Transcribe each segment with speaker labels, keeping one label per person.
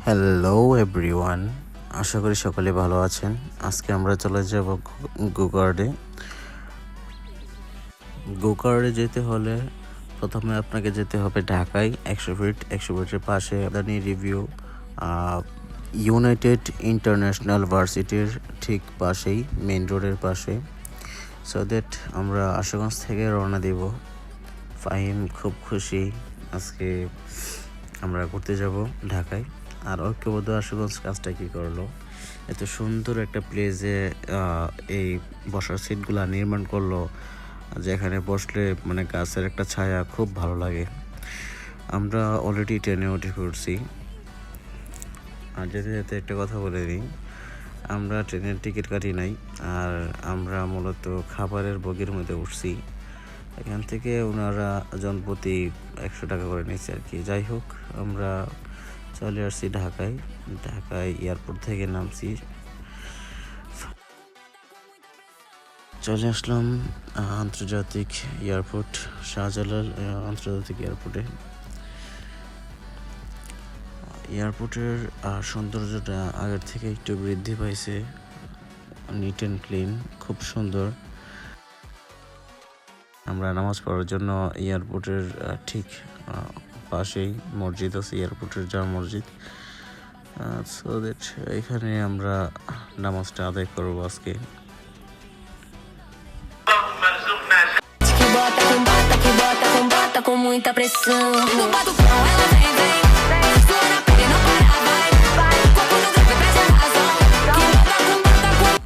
Speaker 1: Hello everyone, আশা করি সকলে ভালো আছেন। আজকে আমরা চলে যাব গোকার্ডে। গোকার্ডে যেতে হলে প্রথমে আপনাকে যেতে হবে ঢাকায় 100 ফিটের পাশে আদানি রিভিউ ইউনাইটেড ইন্টারন্যাশনাল ভার্সিটির ঠিক পাশেই, মেইন রোডের পাশে। সো দ্যাট আমরা আশুগঞ্জ থেকে রওনা দিব। ফাহিম খুব খুশি, আজকে আমরা ঘুরতে যাব ঢাকায়। আর ঐক্যবদ্ধ আশুগঞ্জ কাজটা কী করলো, এত সুন্দর একটা প্লেসে এই বসার সিটগুলা নির্মাণ করলো, যেখানে বসলে মানে গাছের একটা ছায়া খুব ভালো লাগে। আমরা অলরেডি ট্রেনে উঠে পড়ছি। আর যেতে যেতে একটা কথা বলে দিই, আমরা ট্রেনের টিকিট কাটি নাই, আর আমরা মূলত খাবারের বগির মধ্যে উঠছি। এখান থেকে ওনারা জনপ্রতি 100 টাকা করে নিচ্ছে আর কি। যাই হোক, আমরা চলে আসছি ঢাকায় এয়ারপোর্ট থেকে নামছি, চলে আসলাম আন্তর্জাতিক এয়ারপোর্ট, শাহজালাল আন্তর্জাতিক এয়ারপোর্টে। এয়ারপোর্টের সৌন্দর্যটা আগের থেকে একটু বৃদ্ধি পাইছে, নিট অ্যান্ড ক্লিন, খুব সুন্দর। আমরা নামাজ পড়ার জন্য এয়ারপোর্টের ঠিক পাশেই মসজিদ আছে, এয়ারপোর্টের জামা মসজিদ। সো দ্যাট এখানে আমরা নামাজটা আদায় করবো আজকে।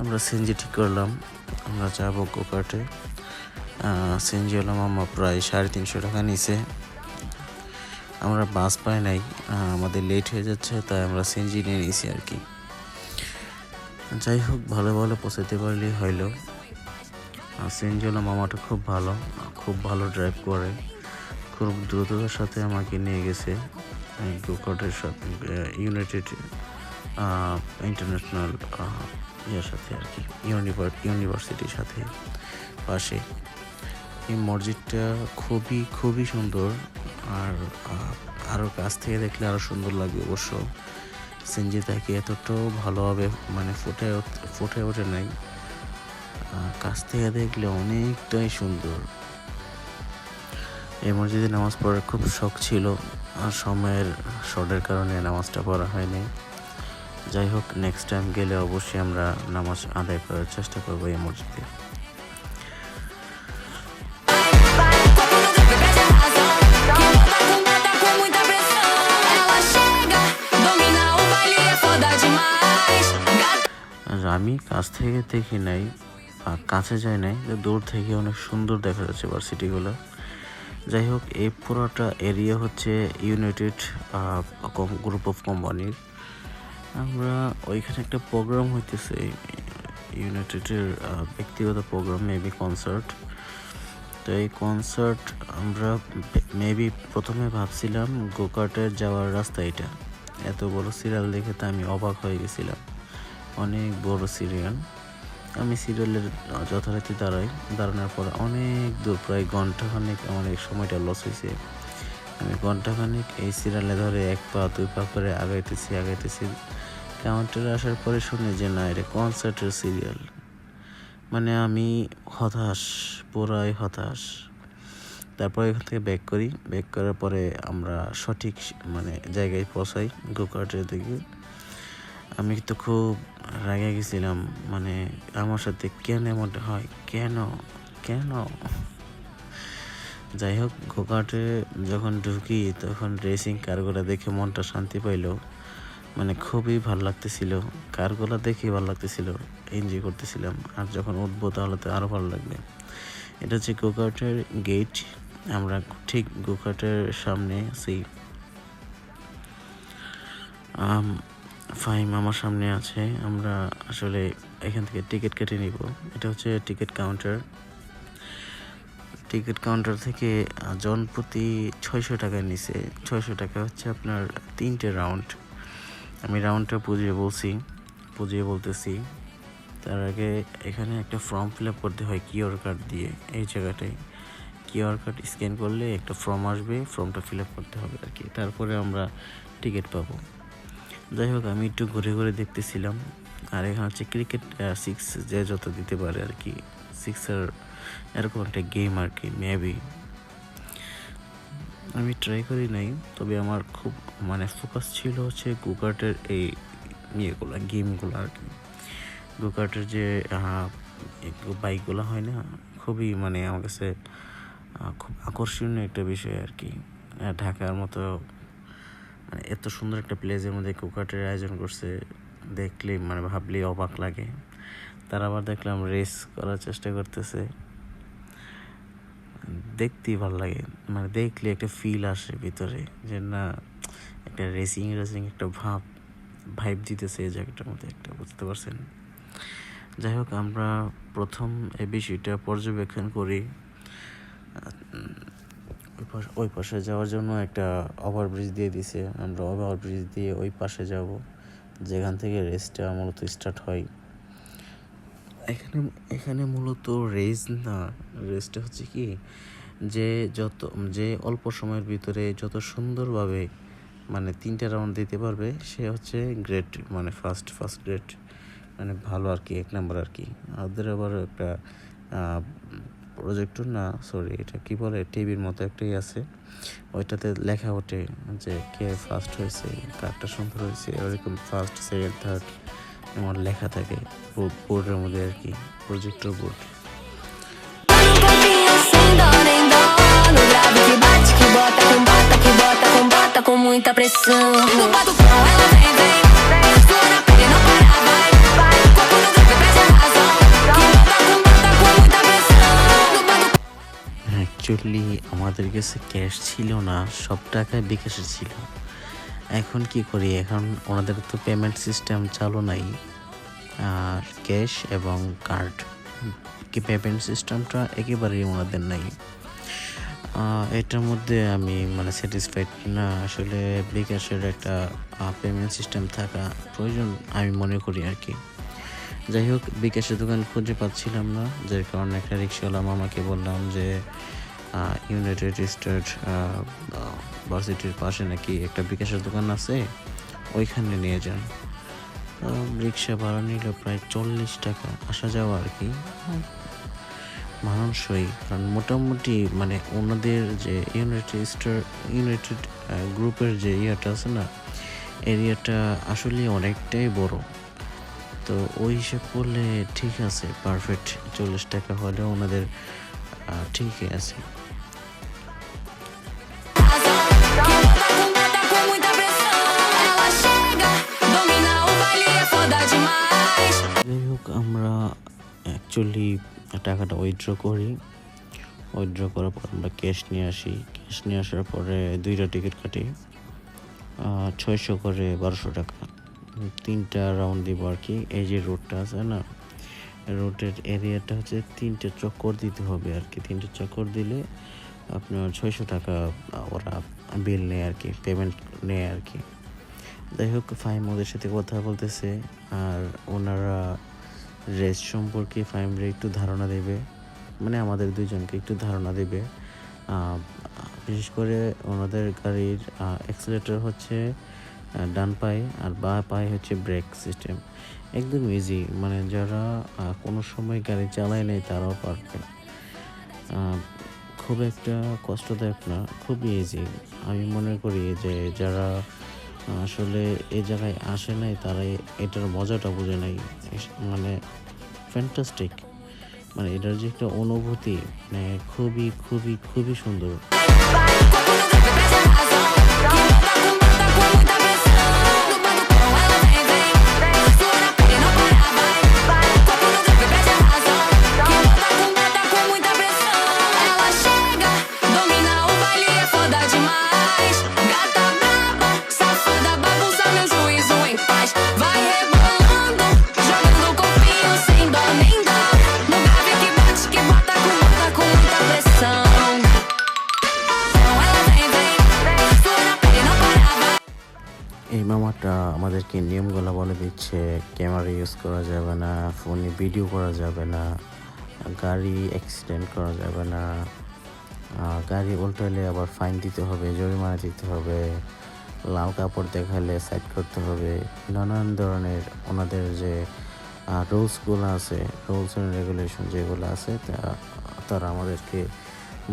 Speaker 1: আমরা সিএনজি ঠিক করলাম, আমরা যাবো গোকার্টে। সিএনজি হলাম আমার প্রায় 350 টাকা নিচে। আমরা বাস পাই নাই, আমাদের লেট হয়ে যাচ্ছে, তাই আমরা সিএনজি নিয়ে নিয়েছি আর কি। যাই হোক, ভালো ভালো পৌঁছাতে পারলেই হইলো। সিএনজি হলাম মামাটা খুব ভালো ড্রাইভ করে, খুব দ্রুততার সাথে আমাকে নিয়ে গেছে গোকার্টের সাথে, ইউনাইটেড ইন্টারন্যাশনাল ইয়ার সাথে আর কি, ইউনিভার্সিটির সাথে পাশে। এই মসজিদটা খুবই সুন্দর, আর আরও কাছ থেকে দেখলে আরও সুন্দর লাগবে অবশ্য। সিএনজি থেকে এতটাও ভালোভাবে মানে ফুটে ওঠে নাই, কাছ থেকে দেখলে অনেকটাই সুন্দর। এই মসজিদে নামাজ পড়ার খুব শখ ছিল, আর সময়ের শর্টের কারণে নামাজটা পড়া হয়নি। যাই হোক, নেক্সট টাইম গেলে অবশ্যই আমরা নামাজ আদায় করার চেষ্টা করবো এই মসজিদে। আমি কাছ থেকে দেখি নাই, কাছে যাই নাই, দূর থেকে অনেক সুন্দর দেখা যাচ্ছে ভার্সিটিগুলো। যাই হোক, এই পুরোটা এরিয়া হচ্ছে ইউনাইটেড গ্রুপ অফ কোম্পানির। আমরা ওইখানে একটা প্রোগ্রাম হইতেছে, ইউনাইটেডের ব্যক্তিগত প্রোগ্রাম, মেবি কনসার্ট। তো এই কনসার্ট আমরা মেবি প্রথমে ভাবছিলাম গোকার্টের যাওয়ার রাস্তা এটা। এত বড় সিরিয়াল দেখে তো আমি অবাক হয়ে গেছিলাম, অনেক বড় সিরিয়াল। আমি সিরিয়ালের যথারীতি দাঁড়ানোর পর অনেক দূর, প্রায় ঘন্টাখানেক আমার এই সময়টা লস হয়েছে। আমি ঘন্টাখানেক এই সিরিয়ালে ধরে 1 পা 2 পা করে আগাইতেছি। কাউন্টারে আসার পরে শুনি যে না, এটা কনসার্টের সিরিয়াল। মানে আমি পুরাই হতাশ। তারপর এখান থেকে ব্যাক করার পরে আমরা সঠিক মানে জায়গায় পৌঁছাই, গোকার্টের দিকে। আমি তো খুব রেগে গেছিলাম, মানে আমার সাথে কেন এমনটা হয়, কেন। যাই হোক, গোকার্টে যখন ঢুকি তখন রেসিং কারগুলো দেখে মনটা শান্তি পাইল, মানে খুবই ভালো লাগতেছিল। কারগুলো দেখেই ভালো লাগতেছিল, এনজয় করতেছিলাম। আর যখন উঠবো তাহলে তো আরও ভালো লাগবে। এটা হচ্ছে গোকার্টের গেট, আমরা ঠিক গোকার্টের সামনে আছি। ফাহিম আমার সামনে আছে। আমরা আসলে এখান থেকে টিকিট কেটে নিব। এটা হচ্ছে টিকিট কাউন্টার থেকে জনপ্রতি 600 টাকা নিছে। 600 টাকা হচ্ছে আপনার 3টে রাউন্ড। আমি রাউন্ডটা বুঝিয়ে বলতেছি। তার আগে এখানে একটা ফর্ম ফিল আপ করতে হয় কিউআর কার্ড দিয়ে। এই জায়গাটায় কিউআর কার্ড স্ক্যান করলে একটা ফর্ম আসবে, ফর্মটা ফিল আপ করতে হবে আর কি। তারপরে আমরা টিকিট পাবো। যাই হোক আমি একটু ঘুরে ঘুরে দেখতেছিলাম। আর এখানে হচ্ছে ক্রিকেট 6 যে যত দিতে পারে আর কি, 6 এরকম একটা গেম আর কি। মেবি আমি ট্রাই করি নাই, তবে আমার খুব মানে ফোকাস ছিল হচ্ছে গোকার্টের এই ইয়েগুলো গেমগুলো আর কি। গোকার্টের যে বাইকগুলো হয় না, খুবই মানে আমার কাছে খুব আকর্ষণীয় একটা বিষয় আর কি। ঢাকার মতো মানে এত সুন্দর একটা প্লেসের মধ্যে গোকার্টের আয়োজন করছে, দেখলে মানে ভাবলেই অবাক লাগে। তার আবার দেখলাম রেস করার চেষ্টা করতেছে, দেখতেই ভালো লাগে। মানে দেখলে একটা ফিল আসে ভিতরে যে না, একটা রেসিং একটা ভাইব দিতেছে এই জায়গাটার মধ্যে একটা, বুঝতে পারছেন? যাই হোক আমরা প্রথম এই বিষয়টা পর্যবেক্ষণ করি। ওই পাশে যাওয়ার জন্য একটা ওভারব্রিজ দিয়ে দিছে, আমরা ওভারব্রিজ দিয়ে ওই পাশে যাব যেখান থেকে রেসটা মূলত স্টার্ট হয়। এখানে এখানে মূলত রেস না, রেসটা হচ্ছে কি যে অল্প সময়ের ভিতরে যত সুন্দরভাবে মানে 3টা রাউন্ড দিতে পারবে সে হচ্ছে গ্রেট, মানে ফার্স্ট গ্রেট, মানে ভালো আর কি, 1 নাম্বার আর কি। ওদের আবার একটা প্রজেক্টর না, সরি এটা কি বলে, টিভির মতো একটাই আছে, ওইটাতে লেখা ওঠে যে কে ফার্স্ট হয়েছে, কারটা সুন্দর হয়েছে, এরকম ফার্স্ট সেকেন্ড থার্ড আমার লেখা থাকে বোর্ডের মধ্যে আর কি, projector board.
Speaker 2: Com muita pressão no batucão, ela vem, vem, sua na pele não para, vai, vai, corpo no grave, perde a razão, que bota com muita pressão no batucão.
Speaker 1: Actually আমাদের কাছে cash ছিল না, সব টাকা বিকাশে ছিল। এখন কি করি, এখন ওনাদের তো পেমেন্ট সিস্টেম চালু নাই, আর ক্যাশ এবং কার্ড কি পেমেন্ট সিস্টেমটা একেবারেই ওনাদের নাই। এটার মধ্যে আমি মানে স্যাটিসফাইড না, আসলে বিকাশের একটা পেমেন্ট সিস্টেম থাকা প্রয়োজন আমি মনে করি আর কি। যাই হোক বিকাশের দোকান খুঁজে পাচ্ছিলাম না, যার কারণে একটা রিক্সাওয়ালা মামাকে বললাম যে ইউনাইটেড স্টেট ভার্সিটির পাশে নাকি একটা বিকাশের দোকান আছে, ওইখানে নিয়ে যান। রিক্সা ভাড়া নিল প্রায় 40 টাকা আসা যাওয়া আর কি, মানানসই। কারণ মোটামুটি মানে ওনাদের যে ইউনাইটেড গ্রুপের যে ইয়েটা আছে না, এরিয়াটা আসলে অনেকটাই বড়, তো ওই হিসেব করলে ঠিক আছে, পারফেক্ট 40 টাকা হলে ওনাদের ঠিকই আছে। যাই হোক আমরা অ্যাকচুয়ালি টাকাটা উইথড্র করার পর আমরা ক্যাশ নিয়ে আসার পরে 2টা টিকিট কাটি, 600 করে 1200 টাকা, 3টা রাউন্ড দিব আর কি। এই যে রোডটা আছে না, রোডের এরিয়াটা হচ্ছে 3টে চক্কর দিতে হবে আর কি, 3টে চক্কর দিলে আপনার 600 টাকা ওরা বিল নেয় আর কি, পেমেন্ট নেয় আর কি। যাই হোক ফাহিম ওদের সাথে কথা বলতেছে, আর ওনারা রেস সম্পর্কে ফাহিমরে একটু ধারণা দেবে, মানে আমাদের দুইজনকে একটু ধারণা দেবে। বিশেষ করে ওনাদের গাড়ির অ্যাক্সিলারেটর হচ্ছে ডান পায়ে, আর বাঁ পায়ে হচ্ছে ব্রেক সিস্টেম, একদম ইজি, মানে যারা কোনো সময় গাড়ি চালায় নেই তারাও পারবে। খুব একটা কষ্টদায়ক না, খুবই ইজি। আমি মনে করি যে যারা আসলে এই জায়গায় আসে নাই তারাই এটার মজাটা বুঝে নাই, মানে ফ্যান্টাস্টিক, মানে এটার যে একটা অনুভূতি মানে খুবই খুবই খুবই সুন্দর। এই মামাটা আমাদেরকে নিয়মগুলো বলে দিচ্ছে, ক্যামেরা ইউজ করা যাবে না, ফোনে ভিডিও করা যাবে না, গাড়ি অ্যাক্সিডেন্ট করা যাবে না, গাড়ি উল্টালে আবার ফাইন দিতে হবে, জরিমানা দিতে হবে, লাল কাপড় দেখালে সাইড করতে হবে, নানান ধরনের ওনাদের যে রুলসগুলো আছে, রুলস অ্যান্ড রেগুলেশন যেগুলো আছে তারা আমাদেরকে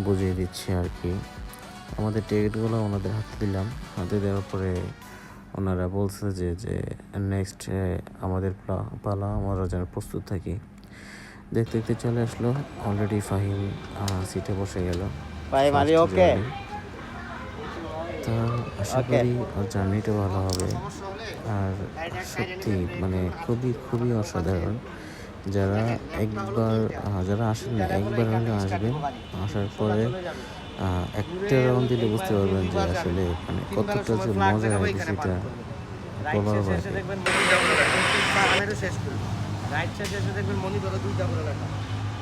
Speaker 1: বুঝিয়ে দিচ্ছে আর কি। আমাদের টিকিটগুলো ওনাদের হাতে দিলাম, হাতে দেওয়ার পরে ওনারা বলছে যে নেক্সট আমাদের পালা, আমরা যেন প্রস্তুত থাকি। দেখতে দেখতে চলে আসলো, অলরেডি ফাহিম সিটে বসে গেল।
Speaker 3: ফাহিম আলী ওকে।
Speaker 1: তা আশা করি ওর জার্নিটা ভালো হবে। আর সত্যি মানে খুবই খুবই অসাধারণ। যারা যারা আসেন না, একবার হলে আসবেন, আসার পরে একটা রাউন্ড দিলে বুঝতে পারবেন যে আসলে মানে কতটা যে মজা হয় সেটা বলার বাইরে।
Speaker 3: রাইট সাইডে এসে দেখবেন মনিটরে দুইটা করে লেখা,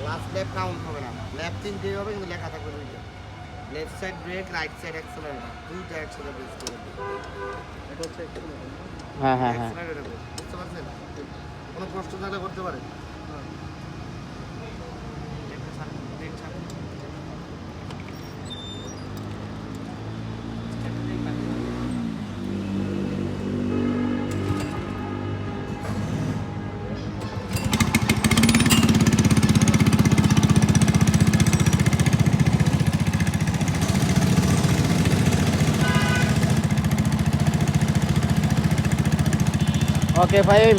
Speaker 3: লাস্ট ল্যাপ কাউন্ট হবে না, ল্যাপ তিনটেই হবে কিন্তু লেখা থাকবে দুইটা, left side brake, right side accelerator, দুইটা একসাথে প্রেস করে দিবেন। এটা হচ্ছে হ্যাঁ হ্যাঁ হ্যাঁ, বুঝতে পারছেন? কোনো প্রশ্ন থাকলে করতে পারেন। ওকে ফাহিম।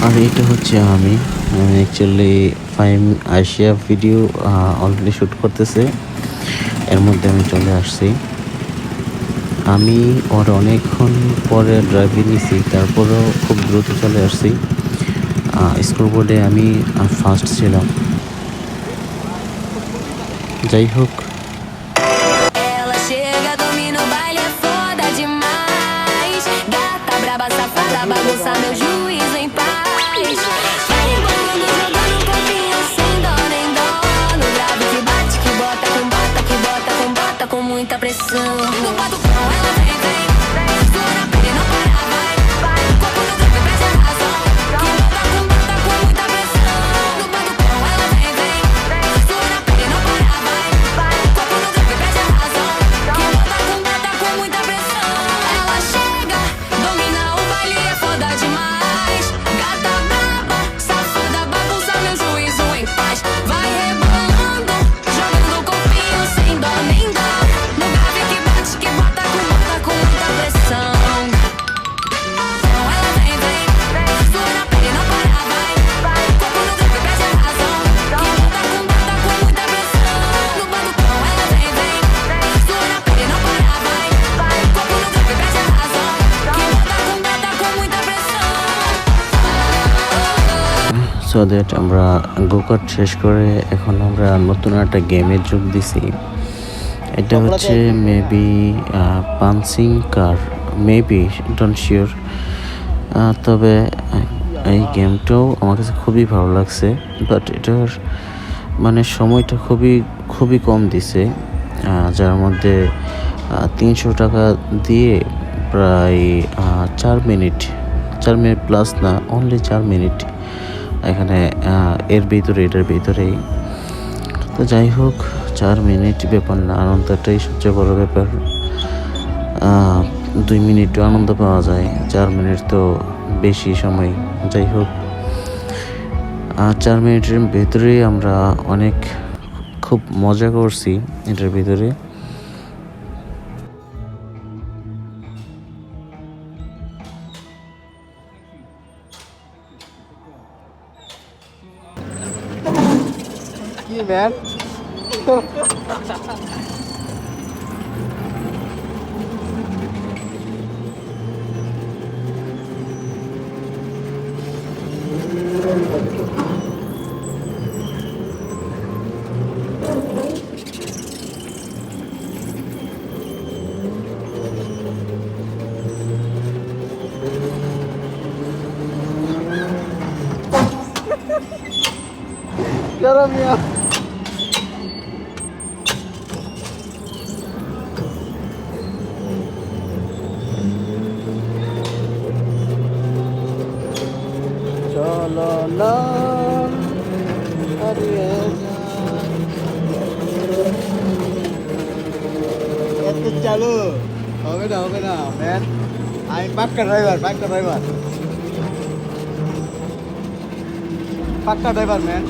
Speaker 1: আর এটা হচ্ছে আমি অ্যাকচুয়ালি ফাইম আইসিয়া ভিডিও অলরেডি শ্যুট করতেছে, এর মধ্যে আমি চলে আসছি। আমি ওর অনেকক্ষণ পরে ড্রাইভিং নিছি, তারপরেও খুব দ্রুত চলে আসছি। স্কোরবোর্ডে আমি ফার্স্ট ছিলাম। যাই হোক,
Speaker 2: Ela chega, domina o baile, é foda demais. Gata braba, safada, bagunça meu juízo em paz. Vai rebolando, jogando um pouquinho sem dó nem dó. No grave que bate, que bota com bota, que bota com bota com muita pressão. No batucão ela vem, vem, sua na pele não para, vai, vai. Corpo no grave, perde a razão. Que bota com muita pressão. No batucão ela vem, vem, sua na pele não para, vai, vai. Corpo no grave, perde a razão. Que bota com muita pressão. Ela chega, domina o baile, é foda demais. Gata braba, safada, bagunça meu juízo em paz. Vai rebolando, jogando o corpinho sem dó nem dó. No grave que bate, que bota com muita pressão. Então ela vem, vem, sua na pele não para, vai, vai. Corpo no grave, perde a razão. Que bota com muita pressão. No batucão ela vem, vem, sua na pele não para, vai, vai. Corpo no grave, perde a razão. Que bota com muita pressão.
Speaker 1: So that আমরা গোকার্ট শেষ করে এখন আমরা নতুন একটা গেমে যোগ দিছি। এটা হচ্ছে maybe punching car, maybe don't sure. তবে এই গেমটাও আমার কাছে খুবই ভালো লাগছে, বাট এটার মানে সময়টা খুবই কম দিছে, যার মধ্যে 300 টাকা দিয়ে প্রায় 4 মিনিট প্লাস না, অনলি 4 মিনিট এখানে এটার ভিতরেই। তো যাই হোক, 4 মিনিট ব্যাপার না, আনন্দটাই সবচেয়ে বড় ব্যাপার। 2 মিনিটও আনন্দ পাওয়া যায়, 4 মিনিট তো বেশি সময়। যাই হোক, 4 মিনিটের ভেতরেই আমরা খুব মজা করছি এটার ভিতরে।
Speaker 3: কি ম্যান, চলো মিয়া। চলো না হারিয়ে যায়। এত চালু হবে না ম্যান, আমি পাক্কা ড্রাইভার ম্যান।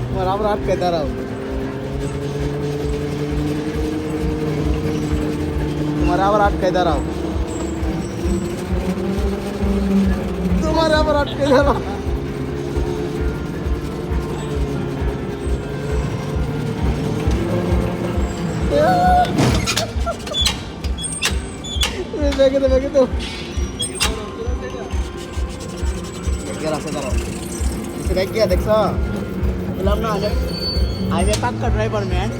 Speaker 3: তোমার আবার আটকে দাঁড়াও, তোমার আবার আটকে দাঁড়াও। দেখে তো আছে দাঁড়াও, দেখ গিয়া দেখছ বললাম না আমি পাক্কা ড্রাইভার ম্যান।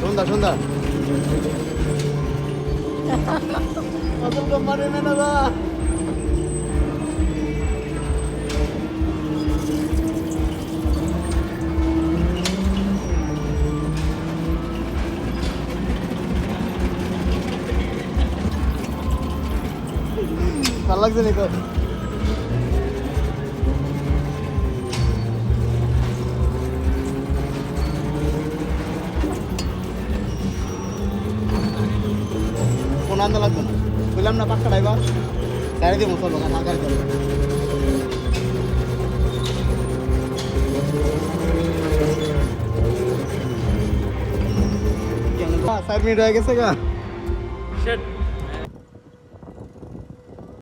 Speaker 3: সুন্দর অসল কোম্পানি ম্যানেজা। ভালো লাগছে নিকো? কোন আনন্দ লাগবে না, বললাম না পাক্কা ড্রাইভার। গাড়ি দিয়ে মতো আমার গাড়ি চলবে। সাইড মিনিট হয়ে গেছে গা।